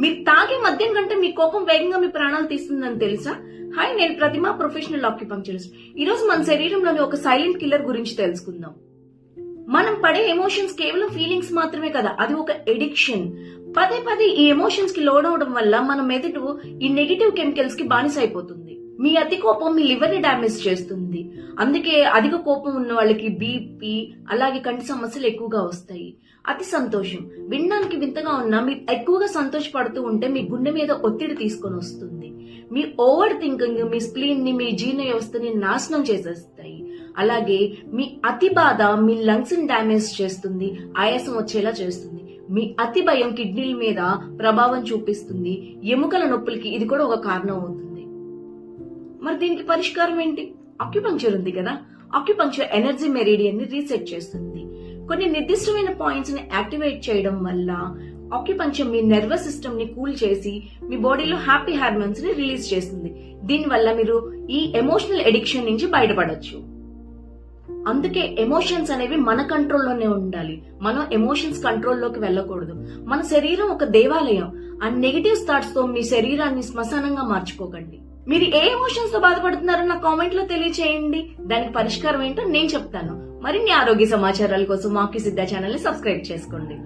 మీరు తాగే మద్యం కంటే మీ కోపం వేగంగా మీ ప్రాణాలు తీస్తుందని తెలుసా? హాయ్, నేను ప్రతిమ, ప్రొఫెషనల్ ఆక్యుపంక్చరిస్ట్. ఈ రోజు మన శరీరంలోని ఒక సైలెంట్ కిల్లర్ గురించి తెలుసుకుందాం. మనం పడే ఎమోషన్స్ కేవలం ఫీలింగ్స్ మాత్రమే కదా, అది ఒక ఎడిక్షన్. పదే పదే ఈ ఎమోషన్స్ కి లోడ్ అవడం వల్ల మన మెదడు ఈ నెగిటివ్ కెమికల్స్ కి బానిస అయిపోతుంది. మీ అతి కోపం మీ లివర్ ని డామేజ్ చేస్తుంది. అందుకే అధిక కోపం ఉన్న వాళ్ళకి బీపీ అలాగే కంటి సమస్యలు ఎక్కువగా వస్తాయి. అతి సంతోషం వినడానికి వింతగా ఉన్నా మీరు ఎక్కువగా సంతోషపడుతూ ఉంటే మీ గుండె మీద ఒత్తిడి తీసుకొని వస్తుంది. మీ ఓవర్ థింకింగ్ మీ స్ప్లీన్ ని, మీ జీర్ణ వ్యవస్థని నాశనం చేసేస్తాయి. అలాగే మీ అతి బాధ మీ లంగ్స్ ని డామేజ్ చేస్తుంది, ఆయాసం వచ్చేలా చేస్తుంది. మీ అతి భయం కిడ్నీల మీద ప్రభావం చూపిస్తుంది. ఎముకల నొప్పులకి ఇది కూడా ఒక కారణం అవుతుంది. మరి దీనికి పరిష్కారం ఏంటి? ఆక్యుపంక్చర్ ఉంది కదా. ఆక్యుపంక్చర్ ఎనర్జీ మెరిడియన్ ని రీసెట్ చేస్తుంది. కొన్ని నిర్దిష్టమైన పాయింట్స్ ని యాక్టివేట్ చేయడం వల్ల ఆక్యుపంక్చర్ మీ నర్వస్ సిస్టమ్ ని కూల్ చేసి మీ బాడీలో హ్యాపీ హార్మోన్స్ ని రిలీజ్ చేస్తుంది. దీనివల్ల మీరు ఈ ఎమోషనల్ ఎడిక్షన్ నుంచి బయటపడొచ్చు. అందుకే ఎమోషన్స్ అనేవి మన కంట్రోల్లోనే ఉండాలి. మనం ఎమోషన్స్ కంట్రోల్లోకి వెళ్ళకూడదు. మన శరీరం ఒక దేవాలయం. ఆ నెగిటివ్ థాట్స్ తో మీ శరీరాన్ని శ్మశానంగా మార్చుకోకండి. మీరు ఏ ఎమోషన్స్ తో బాధపడుతున్నారో నా కామెంట్ లో తెలియచేయండి. దానికి పరిష్కారం ఏంటో నేను చెప్తాను. మరిన్ని ఆరోగ్య సమాచారాల కోసం ఆక్యుసిద్ధ ఛానల్ ని సబ్స్క్రైబ్ చేసుకోండి.